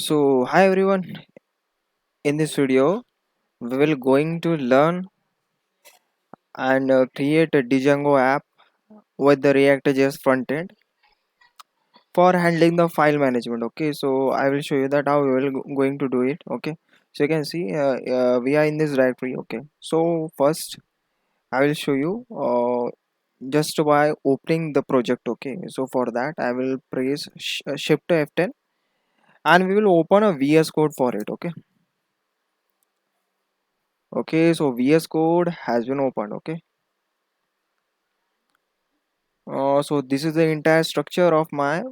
So hi everyone, in this video we will going to learn and create a Django app with the ReactJS frontend for handling the file management. Okay, so I will show you that how we will going to do it. Okay, so you can see we are in this directory. Okay, so first I will show you just by opening the project. Okay, so for that I will press shift F10 and we will open a VS code for it. Okay, so VS code has been opened. Okay, so this is the entire structure of my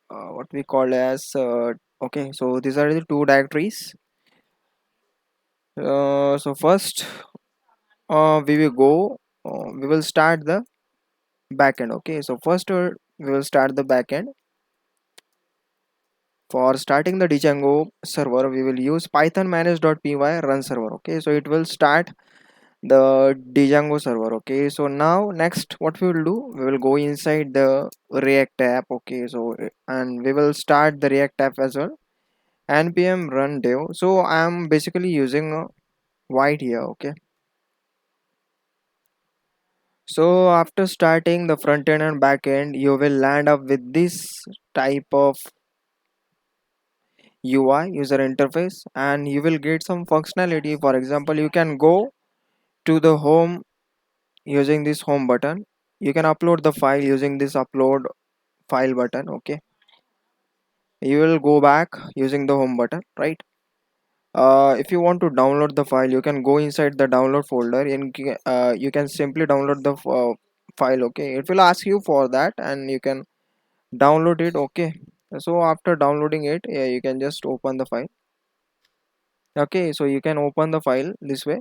what we call as okay, so these are the two directories. So first we will go we will start the backend. Okay, so first we will start the backend. For starting the Django server we will use python manage.py run server. Okay, so it will start the Django server. Okay, so now next what we will do, we will go inside the React app. Okay, so and we will start the React app as well, npm run dev. So I am basically using Vite here. Okay, so after starting the front end and back end you will land up with this type of UI, user interface, and you will get some functionality. For example, you can go to the home using this home button. You can upload the file using this upload file button. Okay, you will go back using the home button, right? If you want to download the file you can go inside the download folder and you can simply download the file. Okay, it will ask you for that and you can download it. Okay, so after downloading it, yeah, you can just open the file. Okay, so you can open the file this way.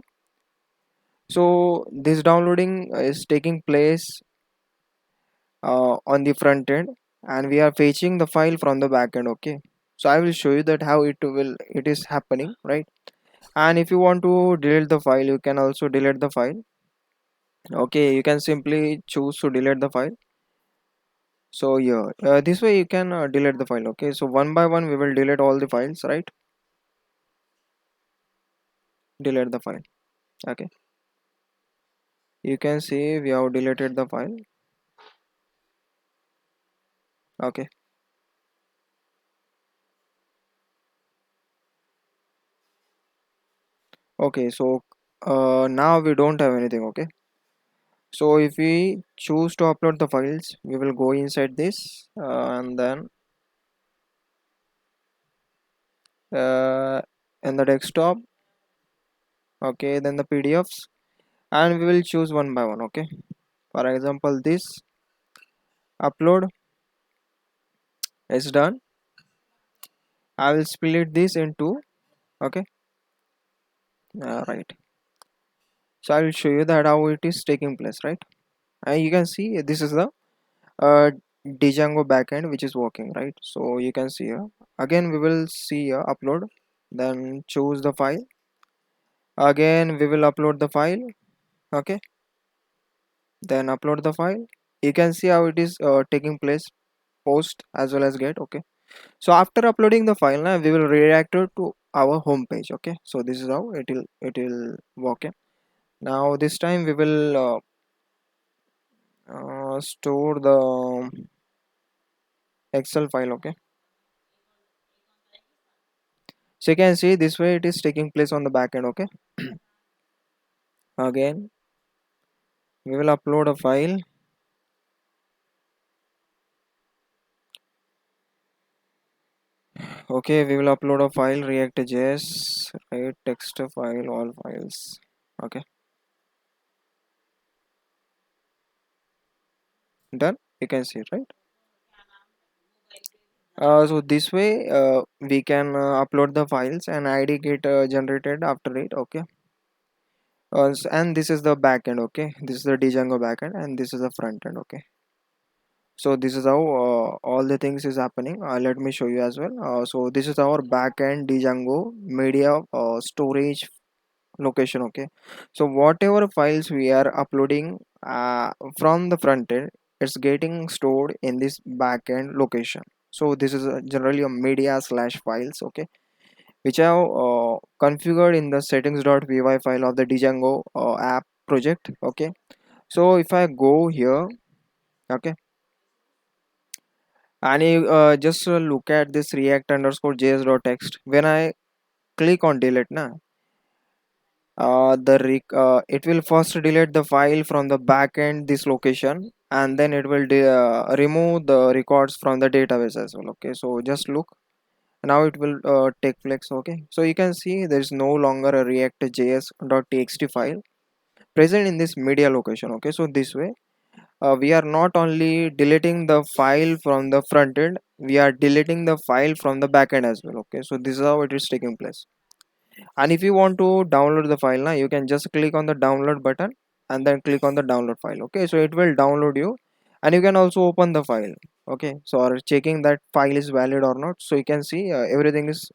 So this downloading is taking place on the front end and we are fetching the file from the back end. Okay, so I will show you that how it is happening, right? And if you want to delete the file you can also delete the file. Okay, you can simply choose to delete the file. So yeah, this way you can delete the file. Okay, so one by one we will delete all the files, right? Delete the file. Okay, you can see we have deleted the file. Okay, okay, so now we don't have anything. Okay, so if we choose to upload the files we will go inside this and then uh, in the desktop. Okay, then the PDFs, and we will choose one by one. Okay, for example this upload is done. I will split this into, okay, right. So I will show you that how it is taking place, right? And you can see this is the uh, Django backend which is working, right? So you can see here again we will see here upload, then choose the file. Again we will upload the file. Okay, then upload the file. You can see how it is taking place, post as well as get. Okay, so after uploading the file now we will redirect it to our home page. Okay, so this is how it will work. Okay? Now this time we will store the Excel file. Okay, so you can see this way it is taking place on the backend. Okay, again we will upload a file. Okay, we will upload a file react.js, right? Text file, all files. Okay, done. You can see it, right? So this way we can upload the files and id get generated after it. Okay, and this is the backend. Okay, this is the Django backend and this is the front end. Okay, so this is how all the things is happening. Let me show you as well. So this is our backend Django media storage location. Okay, so whatever files we are uploading from the front end, it's getting stored in this backend location. So this is generally a media slash files, okay, which I have configured in the settings.py file of the Django app project, okay. So if I go here, okay, and you just look at this react underscore js.text. When I click on delete now, it will first delete the file from the backend this location, and then it will remove the records from the database as well, okay. So just look, now it will take place, okay. So you can see there is no longer a react.js.txt file present in this media location, okay. So this way we are not only deleting the file from the front end, we are deleting the file from the backend as well, okay. So this is how it is taking place. And if you want to download the file now, you can just click on the download button and then click on the download file, okay. So it will download you, and you can also open the file, okay. So or checking that file is valid or not, so you can see everything is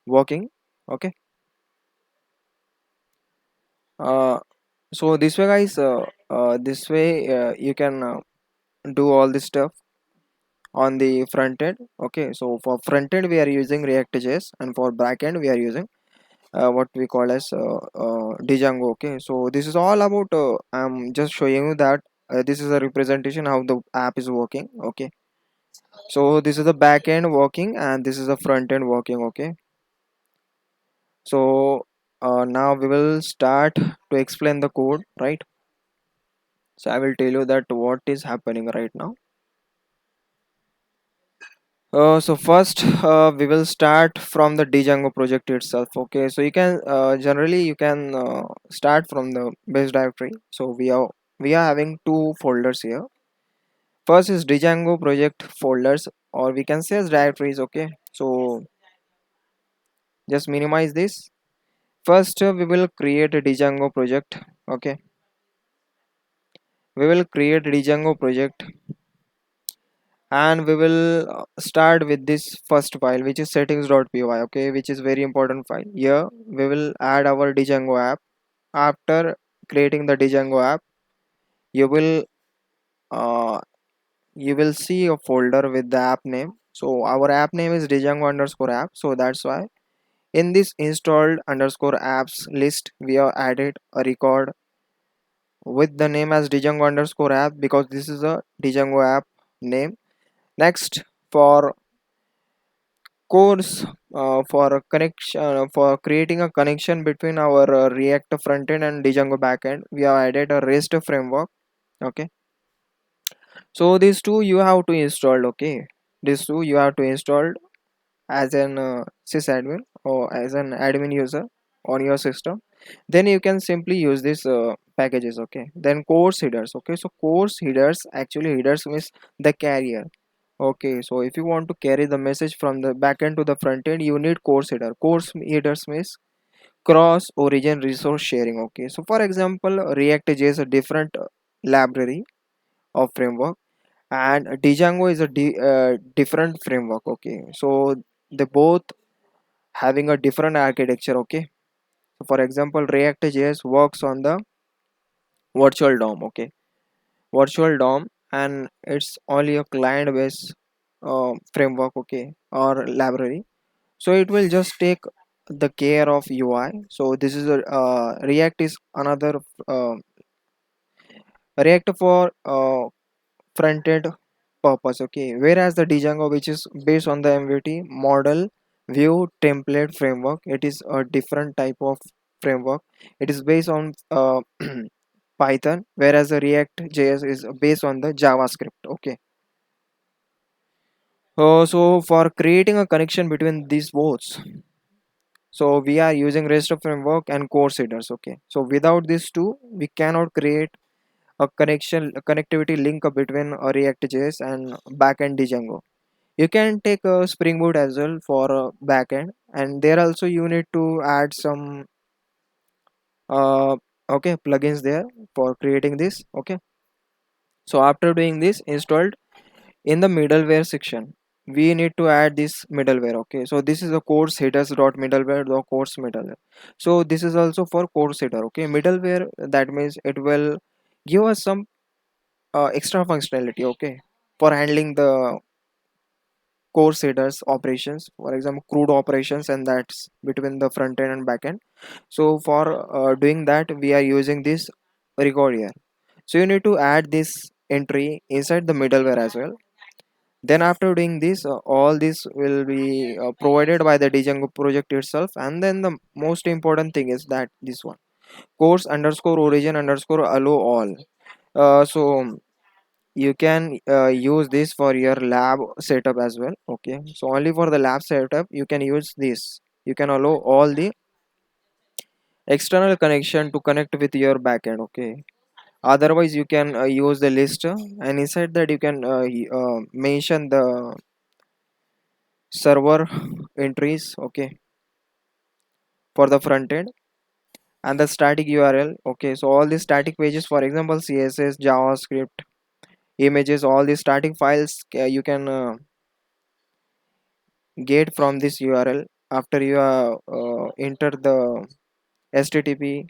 working, okay. uh, so this way guys, this way you can do all this stuff on the front end, okay. So for front end we are using react.js, and for back end we are using what we call as Django, okay. So this is all about I'm just showing you that this is a representation how the app is working, okay. So this is the back end working and this is the front end working, okay. So now we will start to explain the code, right? So I will tell you that what is happening right now. So first we will start from the Django project itself, okay. So you can generally you can start from the base directory. So we are having two folders here. First is Django project folders, or we can say as directories, okay. So just minimize this. First we will create a Django project, okay. We will create a Django project, and we will start with this first file, which is settings.py, okay, which is very important file. Here we will add our Django app. After creating the Django app, you will uh, you will see a folder with the app name. So our app name is Django underscore app, so that's why in this installed underscore apps list we have added a record with the name as Django underscore app, because this is a Django app name. Next, for course, for a connection, for creating a connection between our React frontend and Django backend, we have added a REST framework, okay. So these two you have to install, okay. These two you have to install as an sysadmin or as an admin user on your system. Then you can simply use these packages, okay. Then course headers, okay. So course headers, actually headers means the carrier, okay. So if you want to carry the message from the backend to the front end, you need course header. Course headers means cross origin resource sharing, okay. So for example, React.js is a different library of framework, and Django is a different framework, okay. So they both having a different architecture, okay. So for example, React.js works on the virtual DOM, okay. Virtual DOM, and it's only a client based framework, okay, or library. So it will just take the care of UI. So this is a React is another uh, React for front end purpose, okay. Whereas the Django, which is based on the MVT model view template framework, it is a different type of framework. It is based on Python, whereas the React JS is based on the JavaScript, okay. So for creating a connection between these both, so we are using REST framework and course headers, okay. So without these two we cannot create a connectivity link between React.js and backend Django. You can take a Spring Boot as well for backend, and there also you need to add some uh, okay, plugins there for creating this, okay. So after doing this installed, in the middleware section we need to add this middleware, okay. So this is a course headers dot middleware the course middleware. So this is also for course header, okay. Middleware, that means it will give us some extra functionality, okay, for handling the course headers operations, for example CRUD operations, and that's between the front end and back end. So for doing that we are using this record here. So you need to add this entry inside the middleware as well. Then after doing this, all this will be provided by the Django project itself. And then the most important thing is that this one, course underscore origin underscore allow all. So you can use this for your lab setup as well. Okay, so only for the lab setup you can use this. You can allow all the external connection to connect with your backend. Okay, otherwise you can use the list, and inside that you can mention the server entries, okay, for the front end, and the static URL. Okay, so all these static pages, for example CSS, JavaScript, images, all these static files you can get from this URL after you enter the http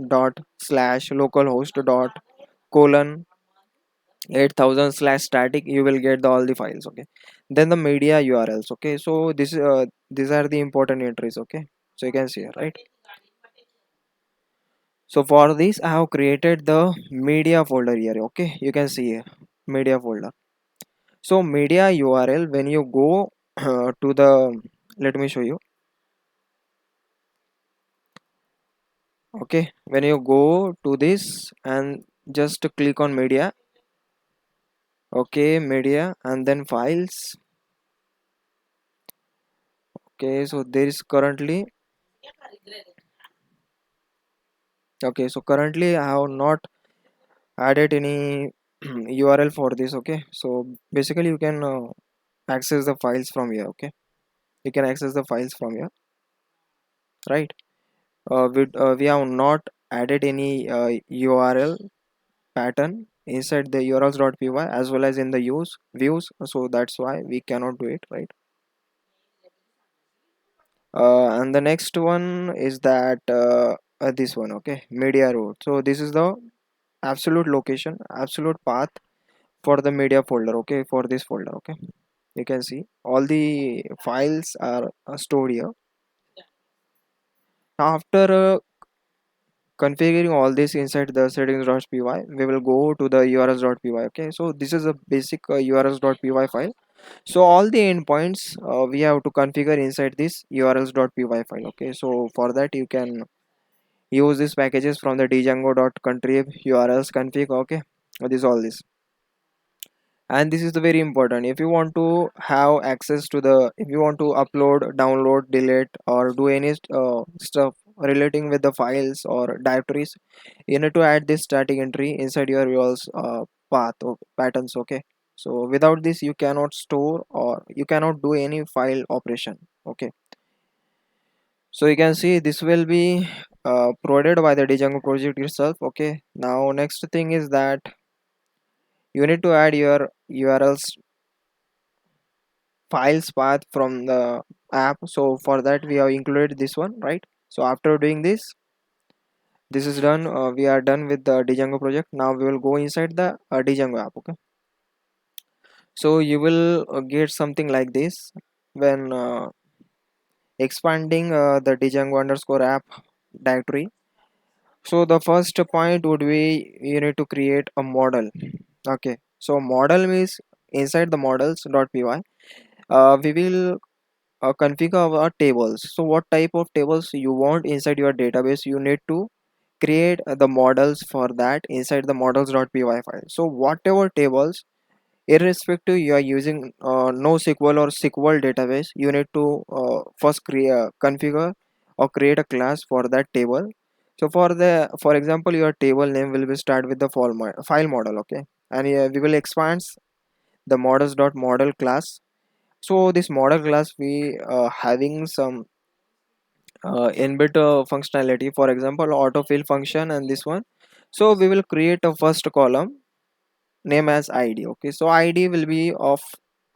dot slash localhost dot colon 8000 slash static. You will get all the files. Okay, then the media URLs. Okay, so these are the important entries. Okay, so you can see here, right? So for this I have created the media folder here. Okay, you can see here, media folder. So media URL, when you go to the, let me show you. Okay, when you go to this and just click on media. Okay, media, and then files. Okay, so there is currently, okay, so currently I have not added any URL for this. Okay, so basically you can access the files from here. Okay, you can access the files from here, right? We have not added any URL pattern inside the urls.py as well as in the use views, so that's why we cannot do it, right? And the next one is that this one. Okay, media root. So this is the absolute location, absolute path for the media folder. Okay, for this folder. Okay, you can see all the files are stored here. After configuring all this inside the settings.py, we will go to the urls.py. Okay, so this is a basic urls.py file. So all the endpoints we have to configure inside this urls.py file. Okay, so for that you can use these packages from the django.contrib urls config. Okay, this all this, and this is the very important. If you want to have access to the, if you want to upload, download, delete, or do any stuff relating with the files or directories, you need to add this static entry inside your URLs path or patterns. Okay, so without this you cannot store or you cannot do any file operation. Okay, so you can see this will be provided by the Django project itself. Okay, now next thing is that you need to add your URLs files path from the app. So for that we have included this one, right? So after doing this, this is done. We are done with the Django project. Now we will go inside the Django app. Okay, so you will get something like this when expanding the Django underscore app directory. So the first point would be you need to create a model. Okay, so model means inside the models.py we will configure our tables. So what type of tables you want inside your database, you need to create the models for that inside the models.py file. So whatever tables, irrespective you are using NoSQL or SQL database, you need to first create configure or create a class for that table. So for example your table name will be start with the file model. Okay, and we will expand the models.model class. So this model class we having some inbuilt functionality, for example autofill function and this one. So we will create a first column name as id. Okay, so id will be of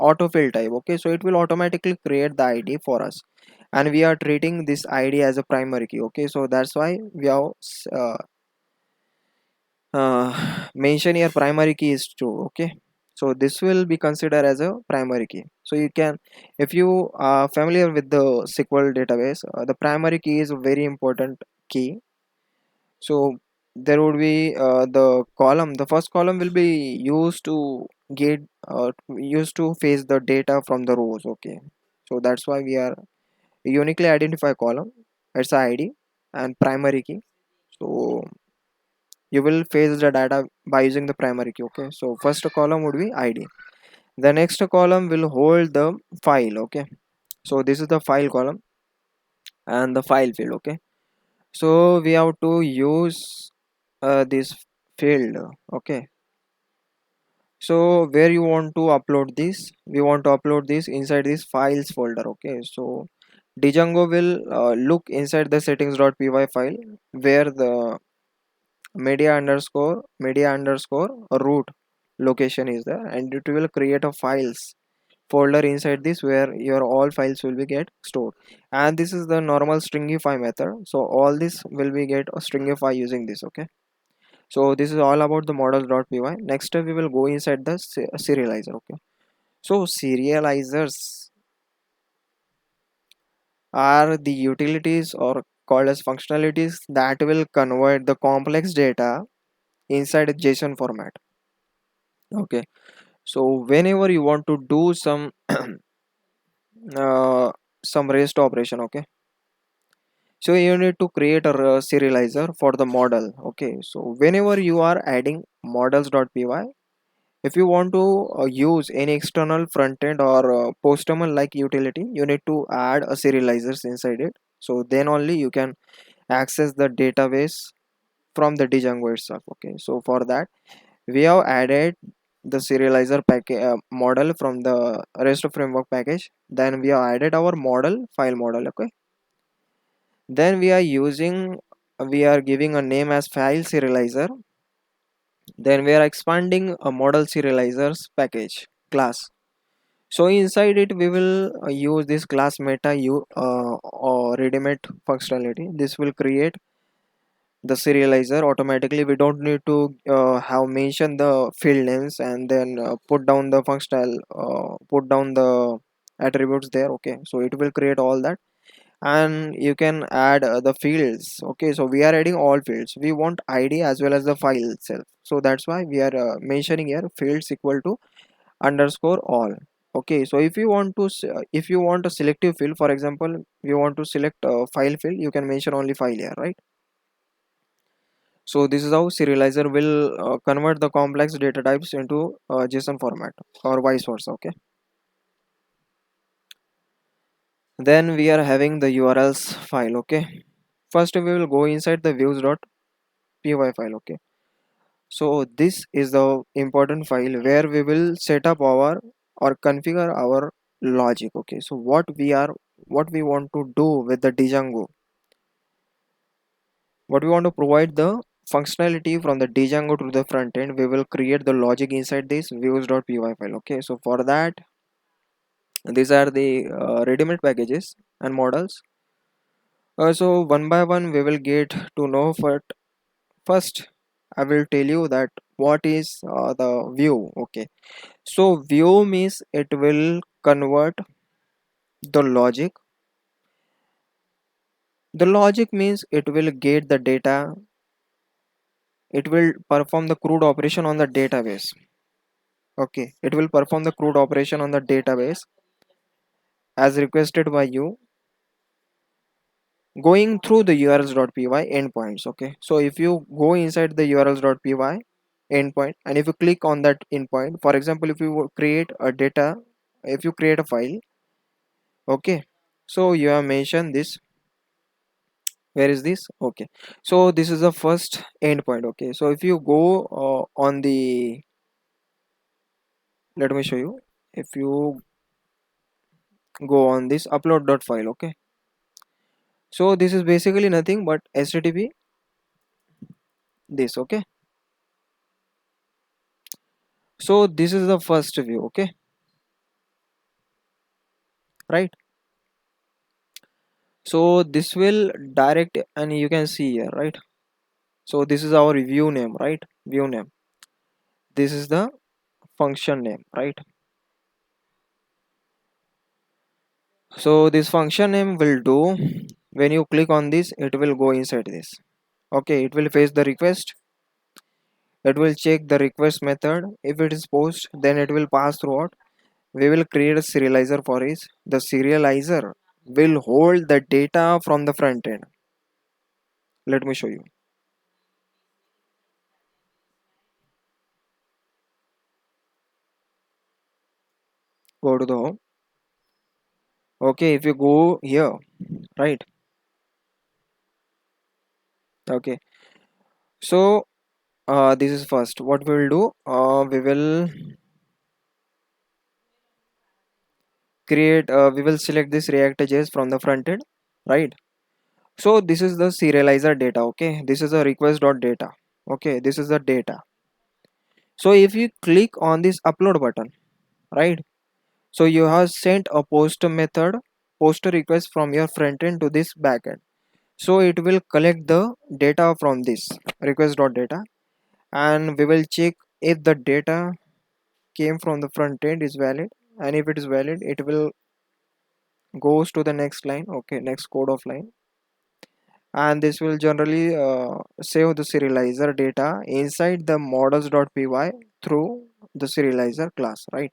autofill type. Okay, so it will automatically create the id for us, and we are treating this id as a primary key. Okay, so that's why we have mention here primary key is true. Okay, So this will be considered as a primary key. So you can, if you are familiar with the SQL database, the primary key is a very important key. So there would be the column, the first column will be used to get used to fetch the data from the rows. Okay, so that's why we are uniquely identify column, it's a ID and primary key. So you will fetch the data by using the primary key. Okay, so first column would be ID, the next column will hold the file. Okay, so this is the file column and the file field. Okay, so we have to use this field. Okay, so where you want to upload this, we want to upload this inside this files folder. Okay, so Django will look inside the settings.py file where the media underscore root location is there, and it will create a files folder inside this where your all files will be get stored. And this is the normal stringify method, so all this will be get a stringify using this. Okay, so this is all about the models.py. Next step we will go inside the serializer. Okay, so serializers are the utilities or called as functionalities that will convert the complex data inside a JSON format. Okay, so whenever you want to do uh, some REST operation. Okay, so you need to create a serializer for the model. Okay, so whenever you are adding models.py, if you want to use any external front-end or postmon like utility, you need to add a serializers inside it. So then only you can access the database from the Django itself. Okay, so for that we have added the serializer package model from the REST framework package. Then we have added our model file model. Okay, then we are giving a name as file serializer. Then we are expanding a model serializers package class. So inside it we will use this class meta or readymate functionality. This will create the serializer automatically. We don't need to have mentioned the field names and then put down the functional put down the attributes there. Okay, so it will create all that, and you can add the fields. Okay, so we are adding all fields, we want ID as well as the file itself, so that's why we are mentioning here fields equal to underscore all. Okay, so if you want to if you want a selective field, for example you want to select a file field, you can mention only file here, right? So this is how serializer will convert the complex data types into JSON format or vice versa. Okay, then we are having the URLs file. Okay, first we will go inside the views.py file. Okay, so this is the important file where we will set up our or configure our logic. Okay, so what we want to do with the Django, what we want to provide the functionality from the Django to the front end, we will create the logic inside this views.py file. Okay, so for that these are the ready-made packages and models. So one by one we will get to know, but first I will tell you that what is the view. Okay, so view means it will convert the logic. The logic means it will get the data, it will perform the CRUD operation on the database. Okay, it will perform the CRUD operation on the database as requested by you, going through the urls.py endpoints. Okay, so if you go inside the urls.py endpoint and if you click on that endpoint, for example if you create a data, if you create a file. Okay, so you have mentioned this, where is this? Okay, so this is the first endpoint. Okay, so if you go on the, let me show you, if you go on this upload.file. Okay, so this is basically nothing but http this. Okay, so this is the first view. Okay, right? So this will direct, and you can see here, right? So this is our view name, right? View name, this is the function name, right? So this function name will do, when you click on this, it will go inside this. Okay, it will face the request. It will check the request method. If it is post, then it will pass throughout. We will create a serializer for it. The serializer will hold the data from the front end. Let me show you. Go to the home. Okay, if you go here, right? Okay, so this is first. What we will do? We will create. We will select this React.js from the front end, right? So this is the serializer data. Okay, this is a request.data. Okay, this is the data. So if you click on this upload button, right? So you have sent a post method, post request from your front end to this backend. So it will collect the data from this request.data, and we will check if the data came from the front end is valid, and if it is valid, it will goes to the next line. Okay, next code of line, and this will generally save the serializer data inside the models.py through the serializer class, right?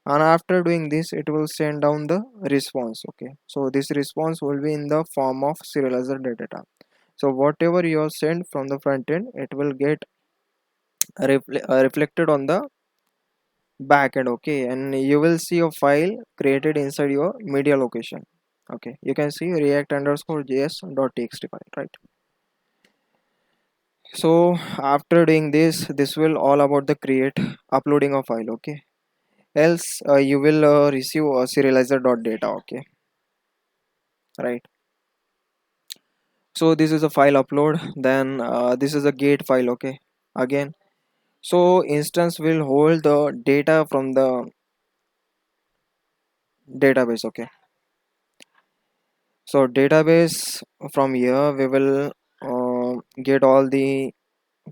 And after doing this, it will send down the response. Okay, so this response will be in the form of serializer data. So whatever you send from the front end, it will get reflected on the back end. Okay, and you will see a file created inside your media location. Okay, you can see react underscore js dot txt file, right? So after doing this will all about the create uploading a file. Okay, else you will receive a serializer dot data. Okay, right? So this is a file upload, then this is a gate file. Okay, again, so instance will hold the data from the database. Okay, so database, from here we will get all the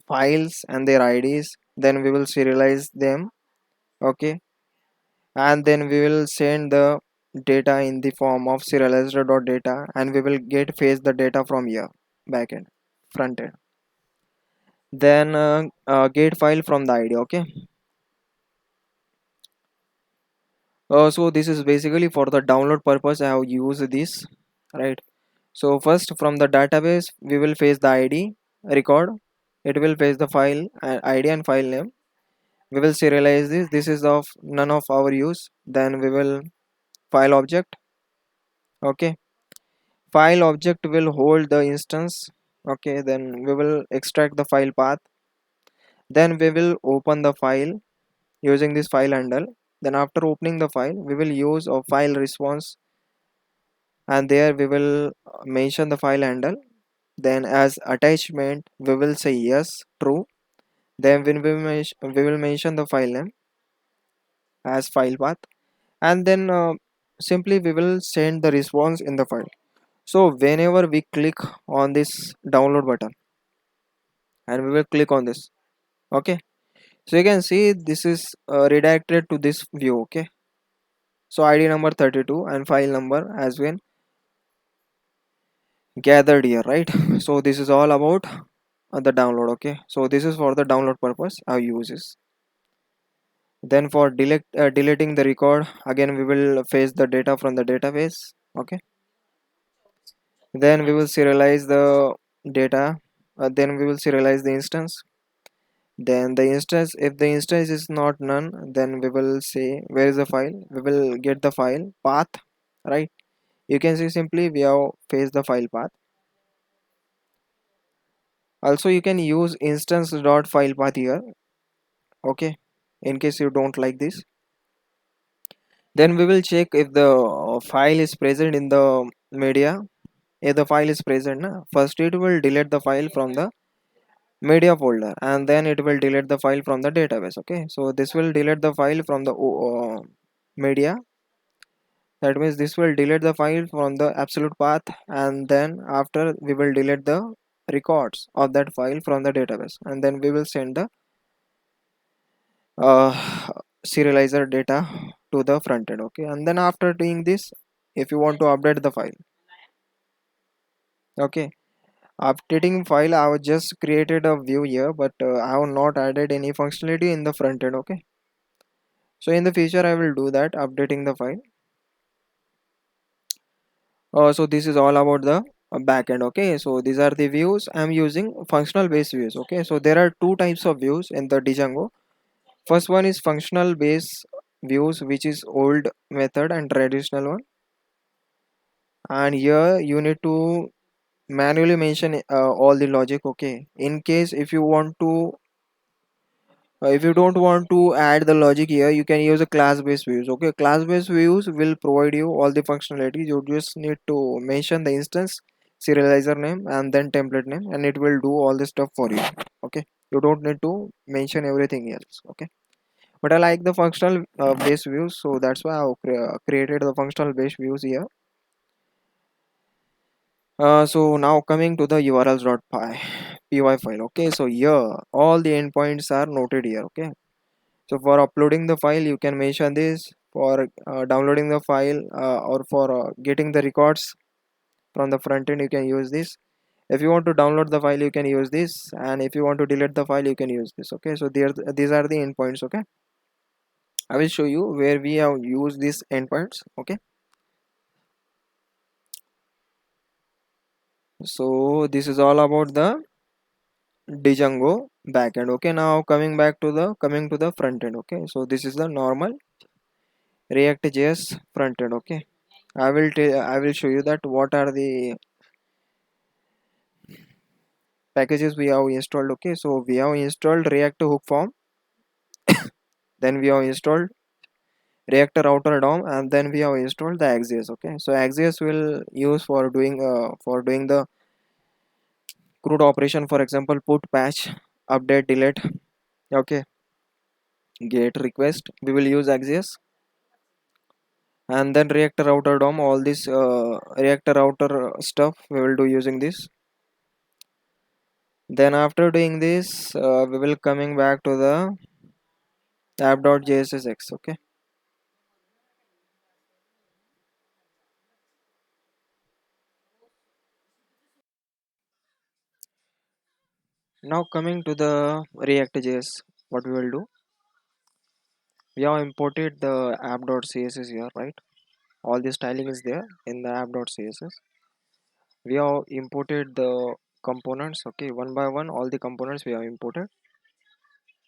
files and their IDs, then we will serialize them. Okay, and then we will send the data in the form of serializer.data, and we will get fetch the data from here backend, front end, then get file from the ID. Okay, so this is basically for the download purpose I have used this, right? So first from the database we will fetch the ID record. It will fetch the file and ID and file name. We will serialize this is of none of our use. Then we will file object. Okay, file object will hold the instance. Okay, then we will extract the file path, then we will open the file using this file handle. Then after opening the file, we will use a file response, and there we will mention the file handle. Then as attachment we will say yes, true. Then when we will mention the file name as file path, and then simply we will send the response in the file. So whenever we click on this download button, and we will click on this. Okay, so you can see this is redirected to this view. Okay, so ID number 32 and file number has been gathered here, right? So this is all about the download. Okay, so this is for the download purpose I use this. Then for deleting the record, again we will fetch the data from the database. Okay, then we will serialize the data, then we will serialize the instance. Then the instance, if the instance is not none, then we will say where is the file. We will get the file path, right? You can see simply we have fetched the file path. Also you can use instance dot file path here. Okay, in case you don't like this, then we will check if the file is present in the media. If the file is present, first it will delete the file from the media folder, and then it will delete the file from the database. Okay, so this will delete the file from the media. That means this will delete the file from the absolute path, and then after we will delete the records of that file from the database, and then we will send the uh, serializer data to the front end. Okay, and then after doing this, if you want to update the file, okay, updating file, I have just created a view here, but I have not added any functionality in the front end. Okay, so in the future I will do that, updating the file. So this is all about the backend. Okay, so these are the views I'm using, functional based views. Okay, so there are two types of views in the Django. First one is functional based views, which is old method and traditional one. And here you need to manually mention all the logic. Okay, in case if you want to if you don't want to add the logic here, you can use a class based views. Okay, class based views will provide you all the functionalities. You just need to mention the instance, serializer name, and then template name, and it will do all the stuff for you. Okay, you don't need to mention everything else. Okay, but I like the functional based views, so that's why I created the functional based views here. So now coming to the urls.py file. Okay, so here all the endpoints are noted here. Okay, so for uploading the file you can mention this, for downloading the file or for getting the records from the front end you can use this. If you want to download the file you can use this, and if you want to delete the file you can use this. Okay, so these are the endpoints. Okay, I will show you where we have used these endpoints. Okay, so this is all about the Django backend. Okay, now coming to the front end. Okay, so this is the normal ReactJS front end. Okay, I will show you that what are the packages we have installed. Okay, so we have installed React hook form, then we have installed React router DOM, and then we have installed the Axios. Okay, so Axios will use for doing the CRUD operation. For example, put, patch, update, delete. Okay, get, request. We will use Axios, and then React router DOM. All this React router stuff we will do using this. Then after doing this, we will coming back to the app.jsx. Okay, now coming to the React.js, what we will do, we have imported the app.css here, right? All the styling is there in the app.css. We have imported the components. Okay, one by one all the components we have imported.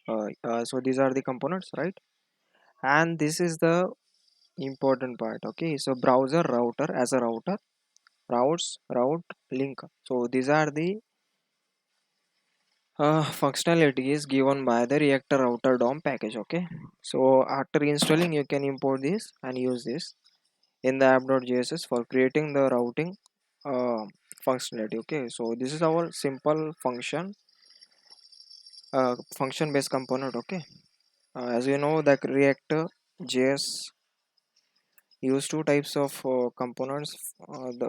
So these are the components, right? And this is the important part. Okay, so browser router, as a router, routes, route, link. So these are the functionality is given by the React router DOM package. Okay, so after installing you can import this and use this in the app.js for creating the routing functionality. Okay, so this is our simple function based component. Okay, as you know the React JS use two types of components,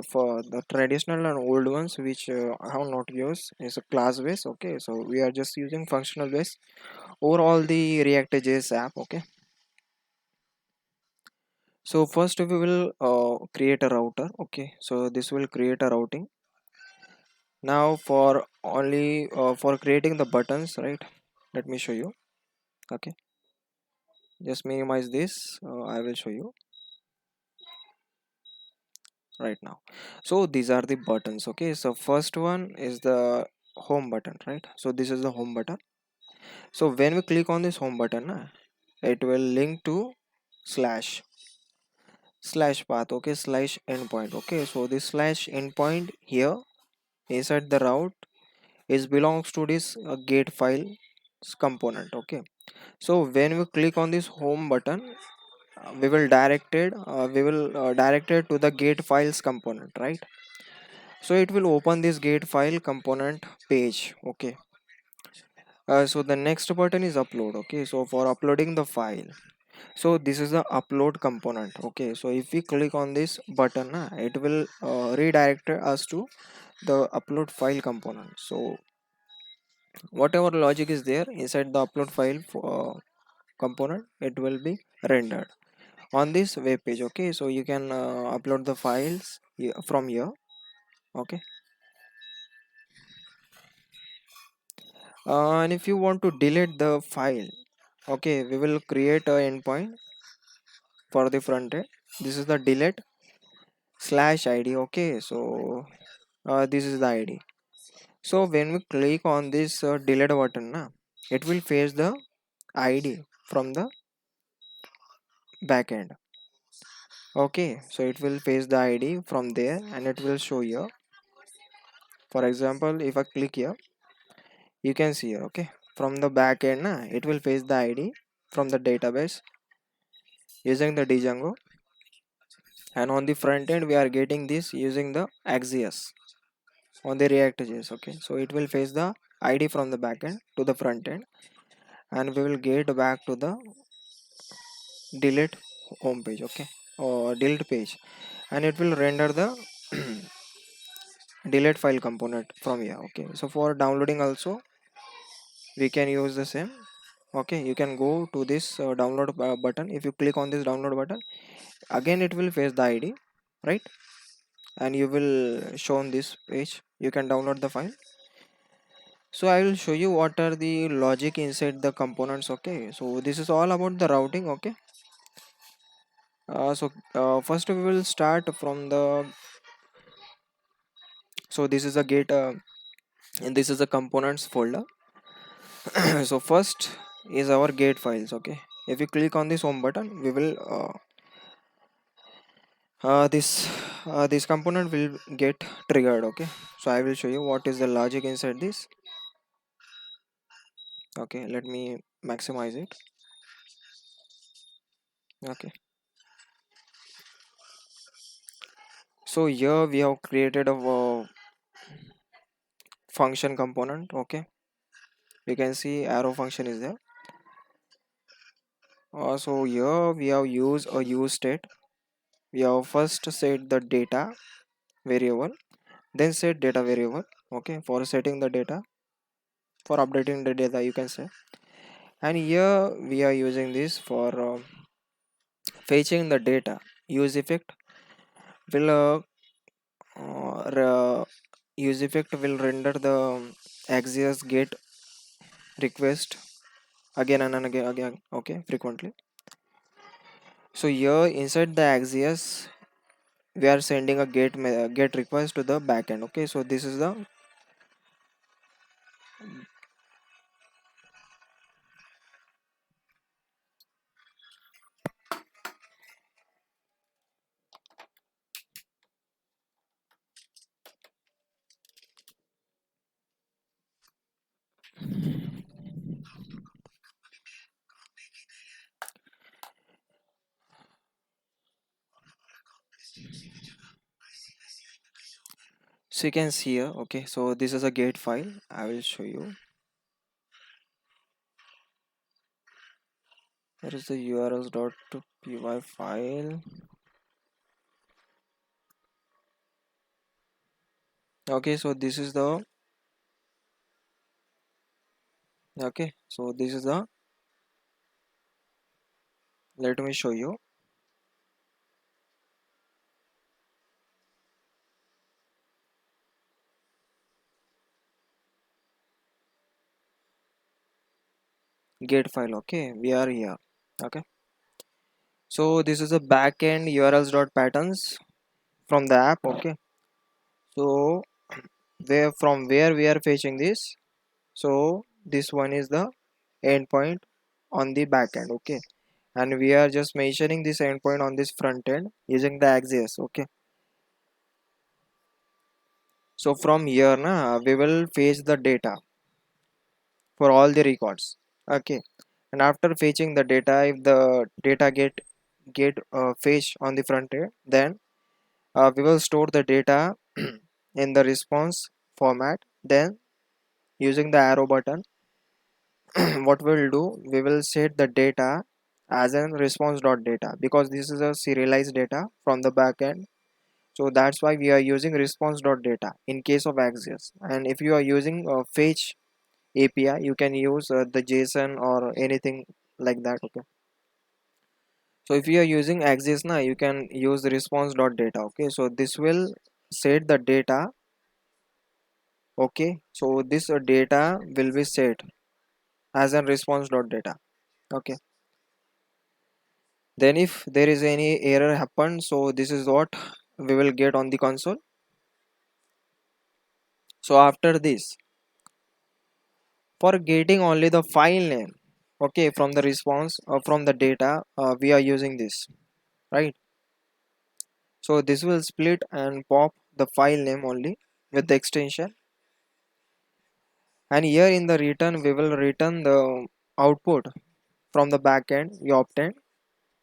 for the traditional and old ones, which I have not used, is a class base. Okay, so we are just using functional base over all the React.js app. Okay, so first we will create a router. Okay, so this will create a routing. Now for only for creating the buttons, right? Let me show you. Okay, just minimize this. I will show you right now. So these are the buttons. Okay, so first one is the home button, right? So this is the home button. So when we click on this home button, it will link to slash path. Okay, slash endpoint. Okay, so this slash endpoint here inside the route is belongs to this gate file component. Okay, so when we click on this home button, we will directed to the gate files component, right? So it will open this gate file component page. Okay, so the next button is upload. Okay, so for uploading the file, so this is the upload component. Okay, so if we click on this button, it will redirect us to the upload file component. So whatever logic is there inside the upload file, component, it will be rendered on this web page. Okay, so you can upload the files from here. Okay, and if you want to delete the file, okay, we will create a endpoint for the front end. This is the delete slash id. Okay, so this is the id. So when we click on this delete button na, it will fetch the id from the backend. Okay, so it will fetch the id from there and it will show here. For example, if I click here, you can see here. Okay, from the backend na, it will fetch the id from the database using the Django, and on the front end we are getting this using the Axios on the ReactJS. Okay, so it will fetch the id from the backend to the front end, and we will get back to the delete home page. Okay, or delete page, and it will render the delete file component from here. Okay, so for downloading also we can use the same. Okay, you can go to this download button. If you click on this download button, again it will fetch the id, right? And you will show on this page, you can download the file. So I will show you what are the logic inside the components. Okay, so this is all about the routing. Okay, first we will start from the, so this is a gate and this is a components folder. So first is our gate files. Okay, if you click on this home button, we will this component will get triggered. Okay, so I will show you what is the logic inside this. Okay, let me maximize it. Okay, so here we have created a function component. Okay, you can see arrow function is there. So here we have used a use state. We have first set the data variable, then set data variable. Okay, for setting the data, for updating the data, you can say. And here we are using this for fetching the data. Use effect will use effect will render the Axios get request again and again. Okay, frequently. So here inside the Axios we are sending a get request to the backend. Okay, so this is the, so you can see here. Okay, so this is a get file. I will show you. There is the urls.py file. Okay, so this is the, okay, so this is the, let me show you. Get file. Okay, we are here. Okay, so this is a backend urls.patterns from the app. Okay, so where we are fetching this, so this one is the endpoint on the backend. Okay, and we are just mentioning this endpoint on this front end using the Axios. Okay, so from here na, we will fetch the data for all the records. Okay, and after fetching the data, if the data get fetched on the front end, then we will store the data in the response format. Then using the arrow button, what we'll do, we will set the data as a response.data, because this is a serialized data from the backend. So that's why we are using response.data in case of Axios. And if you are using fetch API, you can use the JSON or anything like that. Okay, so if you are using axis now, you can use the response.data. Okay, so this will set the data. Okay, so this data will be set as a response.data. Okay, then if there is any error happen, so this is what we will get on the console. So after this, for getting only the file name, okay, from the response or from the data, we are using this, right? So this will split and pop the file name only with the extension, and here in the return we will return the output from the backend we obtained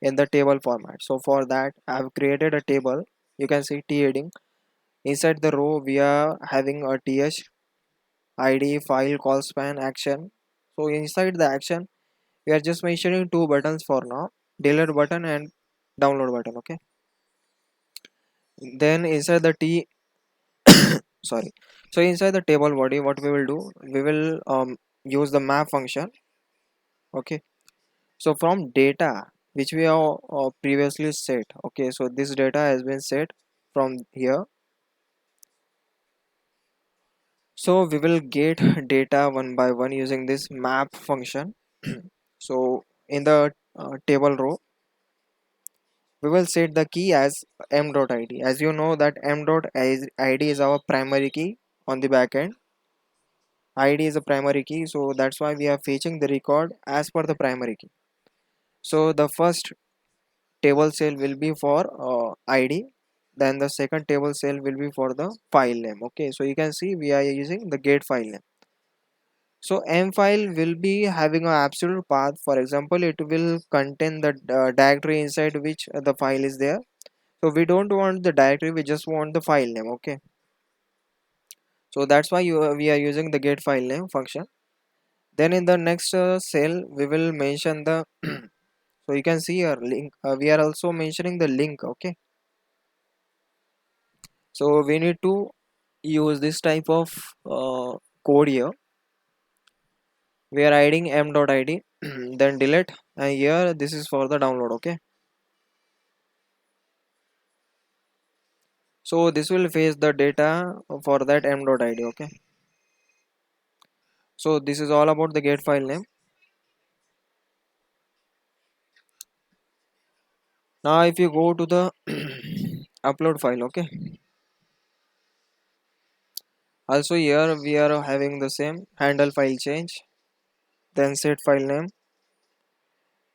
in the table format. So for that I have created a table. You can see t heading. Inside the row we are having a th id file call span action. So inside the action we are just mentioning two buttons for now, delete button and download button. Okay, then inside the t sorry, so inside the table body what we will do, we will use the map function. Okay, so from data which we have previously set. Okay, so this data has been set from here. So we will get data one by one using this map function. So in the table row we will set the key as m.id. As you know that m.id is our primary key on the backend. id is a primary key, so that's why we are fetching the record as per the primary key. So the first table cell will be for id, then the second table cell will be for the file name. Okay, so you can see we are using the get file name. So m file will be having an absolute path. For example, it will contain the directory inside which the file is there. So we don't want the directory, we just want the file name. Okay, so that's why we are using the get file name function. Then in the next cell we will mention the so you can see our link, we are also mentioning the link. Okay, so we need to use this type of code here. We are adding m.id then delete, and here this is for the download. Okay, so this will fetch the data for that m.id. Okay, so this is all about the get file name. Now if you go to the upload file. Okay, also here we are having the same handle file change, then set file name,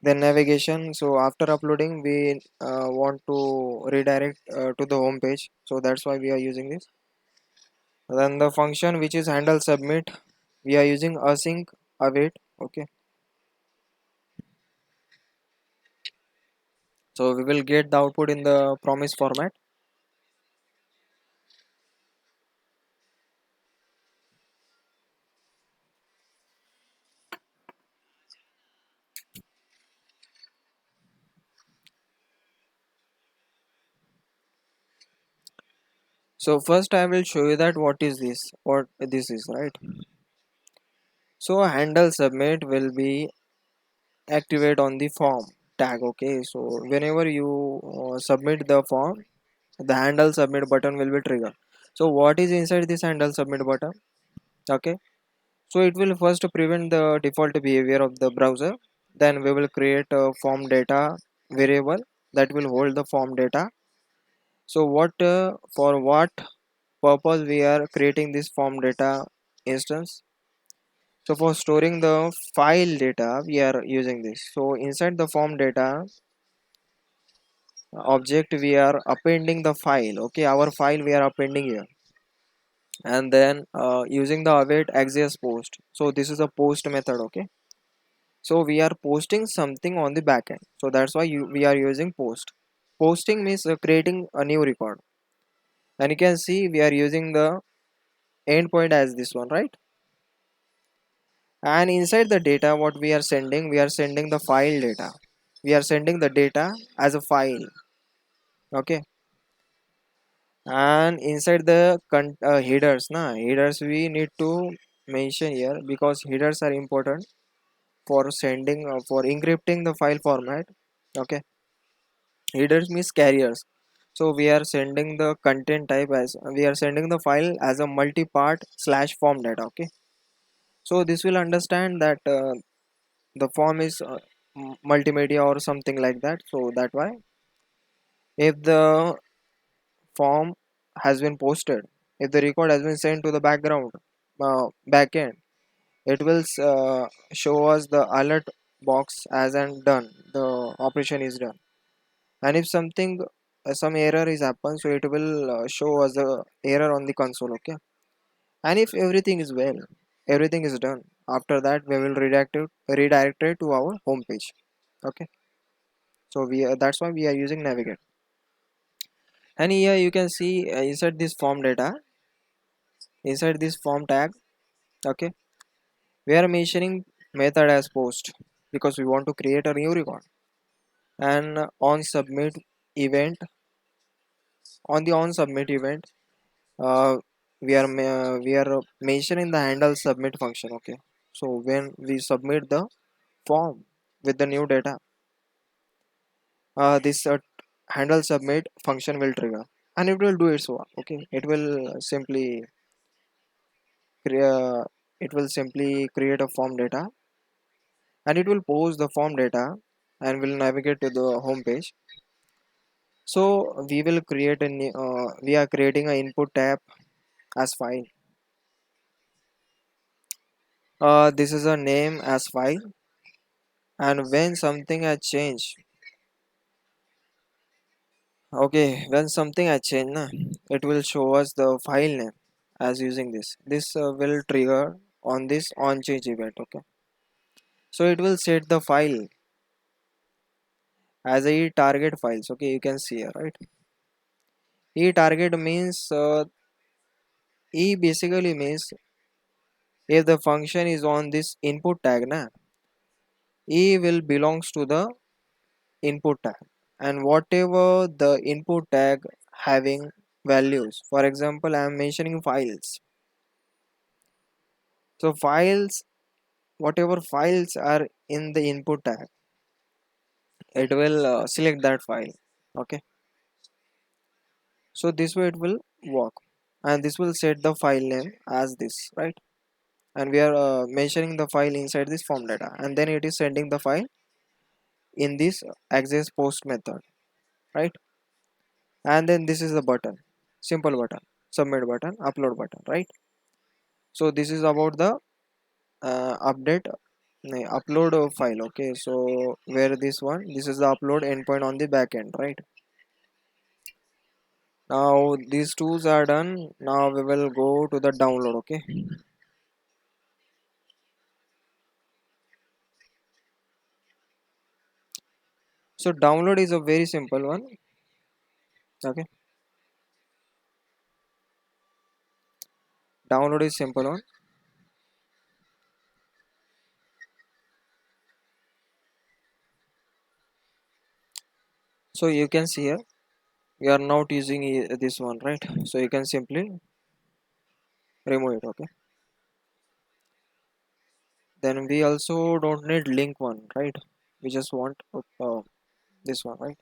then navigation. So after uploading we want to redirect to the home page, so that's why we are using this. Then the function which is handle submit, we are using async await. Okay, so we will get the output in the promise format. So first I will show you that what is this, what this is, right? So handle submit will be activate on the form tag. Okay, so whenever you submit the form, the handle submit button will be triggered. So what is inside this handle submit button? Okay, so it will first prevent the default behavior of the browser. Then we will create a form data variable that will hold the form data. So what for what purpose we are creating this form data instance? So for storing the file data we are using this. So inside the form data object we are appending the file. Okay, our file we are appending here, and then using the await access post. So this is a post method. Okay, so we are posting something on the backend, so that's why we are using post. Posting means creating a new record, and you can see we are using the endpoint as this one, right? And inside the data what we are sending the file data. We are sending the data as a file. Okay, and inside the headers we need to mention here, because headers are important for sending for encrypting the file format. Okay, headers means carriers. So we are sending the content type as we are sending the file as a multi-part slash form data. Okay, so this will understand that the form is multimedia or something like that. So that why if the form has been posted, if the record has been sent to the background backend, it will show us the alert box as and done, the operation is done. And if something some error is happened, so it will show us the error on the console. Okay, and if everything is well, everything is done, after that we will redirect it to our home page. Okay, so we that's why we are using navigate. And here you can see inside this form data, inside this form tag. Okay, we are mentioning method as post because we want to create a new record. And on submit event, on the on submit event, uh, we are mentioning the handle submit function. Okay, so when we submit the form with the new data, this handle submit function will trigger, and it will do its work. Okay, crea- it will simply create a form data, and it will post the form data and will navigate to the home page. So we will create a we are creating an input tab as file. This is a name as file, and when something has changed, okay, when something has changed na, it will show us the file name as using this will trigger on this on change event. Okay, so it will set the file as a target files. Okay, you can see here, right? E target means e basically means if the function is on this input tag na, e will belongs to the input tag, and whatever the input tag having values, for example I am mentioning files. So files, whatever files are in the input tag, it will select that file. Okay, so this way it will work, and this will set the file name as this, right? And we are mentioning the file inside this form data, and then it is sending the file in this access post method, right? And then this is the button, simple button, submit button, upload button, right? So this is about the update upload file. Okay, so where this is the upload endpoint on the backend, right? Now these tools are done. Now we will go to the download. Okay, so download is a very simple one. Okay, download is simple one. So you can see here we are not using this one, right? So you can simply remove it. Okay, then we also don't need link one, right? We just want this one, right?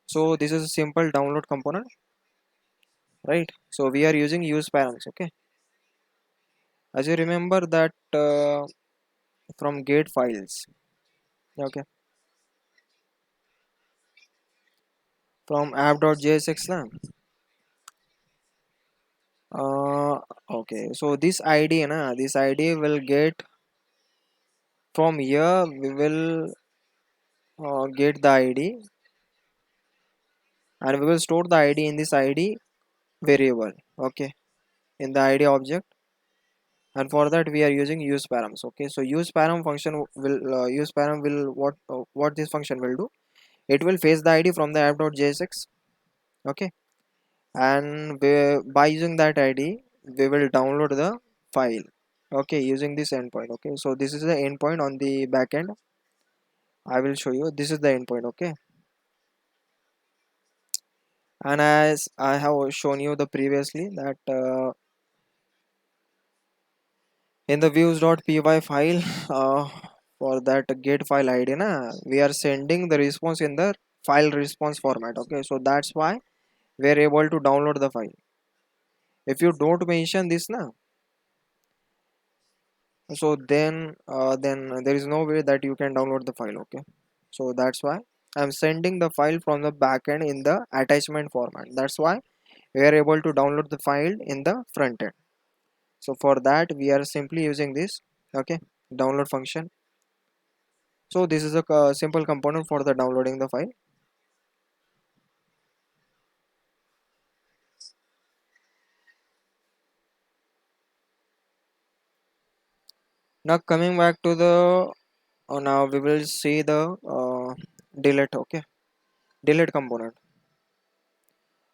So this is a simple download component, right? So we are using use params. Okay, as you remember that from get files. Okay, from app.jsx. Okay, so this id na, this id will get from here. We will get the id, and we will store the id in this id variable. Okay, in the id object, and for that we are using use params. Okay, so use param function will use param will what this function will do, it will fetch the id from the app.jsx. Okay, and by using that id we will download the file. Okay, using this endpoint. Okay, so this is the endpoint on the backend. I will show you, this is the endpoint. Okay, and as I have shown you the previously that in the views.py file, for that get file id na, we are sending the response in the file response format. Okay, so that's why we are able to download the file. If you don't mention this na, so then there is no way that you can download the file. Okay, so that's why I'm sending the file from the backend in the attachment format. That's why we are able to download the file in the front end. So for that we are simply using this, okay, download function. So this is a simple component for the downloading the file. Now coming back to the now we will see the delete. Okay, delete component.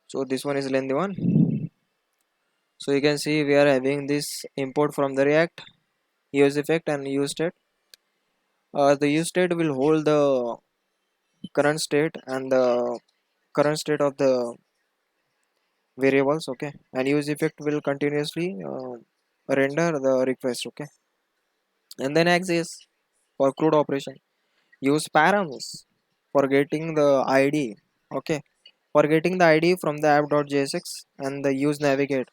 So this one is lengthy one. So you can see we are having this import from the React, use effect and use state. The use state will hold the current state and the current state of the variables. Okay, and use effect will continuously render the request. Okay, and then access for CRUD operation. Use params for getting the id. Okay, for getting the id from the app.jsx, and the use navigate.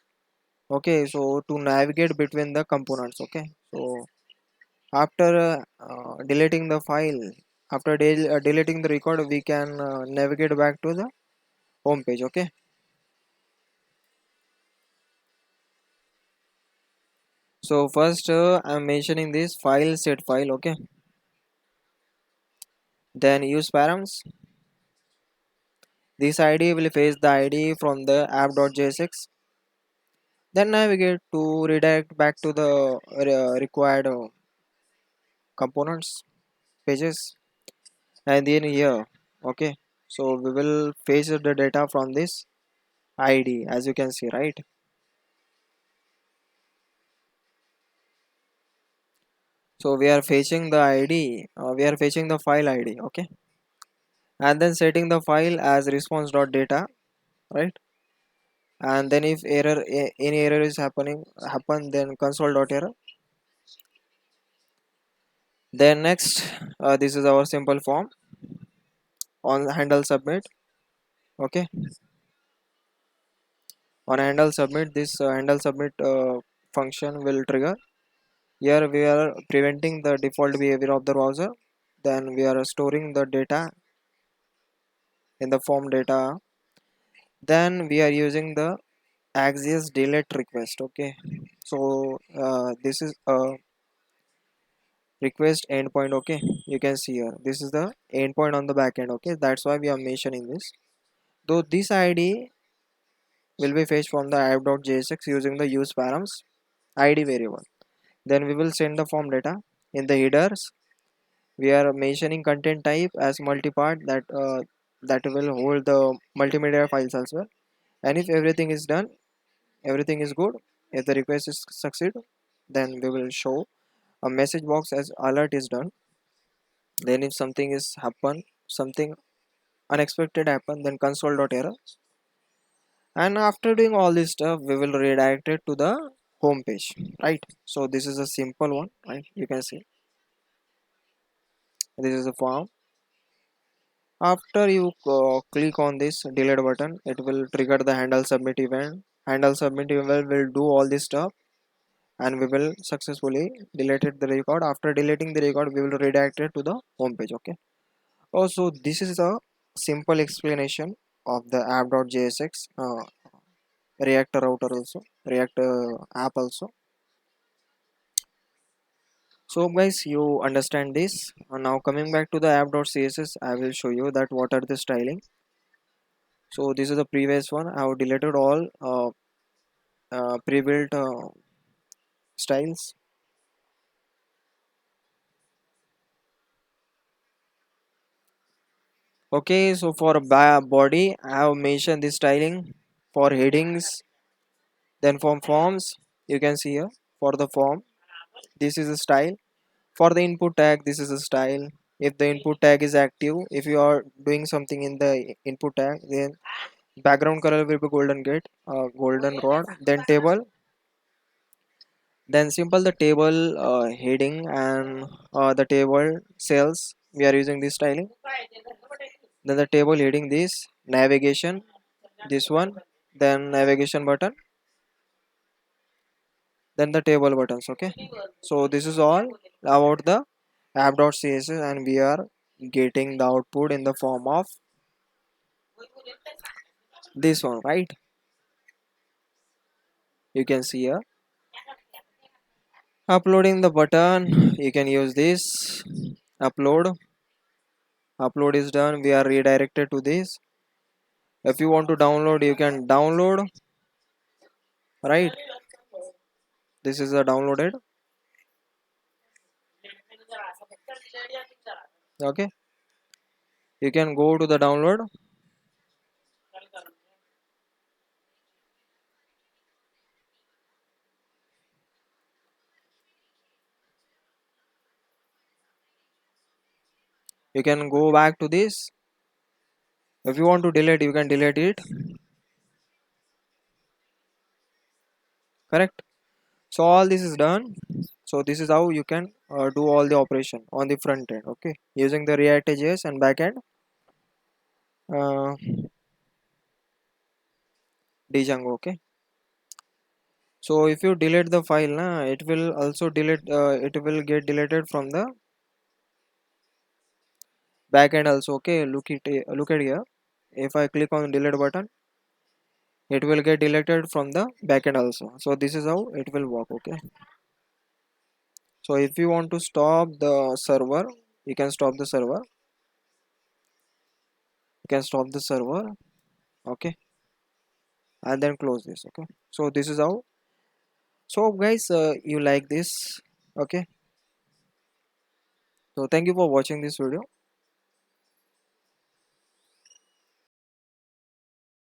Okay, so to navigate between the components. Okay, so after deleting the file, after deleting the record, we can navigate back to the home page. Okay, so first I'm mentioning this file set file. Okay, then use params. This id will fetch the id from the app.jsx, then navigate to redirect back to the required components pages. And then here, okay, so we will fetch the data from this id, as you can see, right? So we are fetching the id, we are fetching the file id. Okay, and then setting the file as response.data, right? And then if any error is happen, then console.error. Then next, this is our simple form on handle submit. Okay, on handle submit, this handle submit function will trigger. Here we are preventing the default behavior of the browser. Then we are storing the data in the form data. Then we are using the access delete request. Okay, so this is a request endpoint. Okay, you can see here this is the endpoint on the backend. Okay, that's why we are mentioning this. Though this id will be fetched from the app.jsx using the use params id variable. Then we will send the form data. In the headers we are mentioning content type as multipart, that will hold the multimedia files as well. And if everything is done, everything is good, if the request is succeed, then we will show a message box as alert is done. Then if something is happen, something unexpected happen, then console.error. And after doing all this stuff, we will redirect it to the home page, right? So this is a simple one, right? You can see this is a form. After you click on this delete button, it will trigger the handle submit event. Handle submit event will do all this stuff, and we will successfully deleted the record. After deleting the record, we will redirect it to the home page. Okay, also this is a simple explanation of the app.jsx react router, also react app also. So guys, you understand this. Now coming back to the app.css, I will show you that what are the styling. So this is the previous one. I have deleted all pre-built styles. Okay, so for body I have mentioned this styling. For headings, then for forms, you can see here, for the form this is a style. For the input tag, this is a style. If the input tag is active, if you are doing something in the input tag, then background color will be golden gate, golden rod. Then table, Then simple the table heading and the table cells we are using this styling. Then the table heading this navigation, this one, then navigation button, then the table buttons. Okay, so this is all about the app.css, and we are getting the output in the form of this one, right? You can see here uploading the button. You can use this upload is done. We are redirected to this. If you want to download, you can download, right? This is a downloaded. Okay, you can go to the download. You can go back to this. If you want to delete, you can delete it. Correct. So all this is done. So this is how you can do all the operation on the front end. Okay, using the ReactJS and backend uh, Django. Okay. So if you delete the file, it will also delete. It will get deleted from the backend also. Okay. Look at here. If I click on delete button, it will get deleted from the backend also. So this is how it will work. Okay. So if you want to stop the server, you can stop the server. You can stop the server. Okay, and then close this. Okay. So this is how. So guys, you like this? Okay. So thank you for watching this video.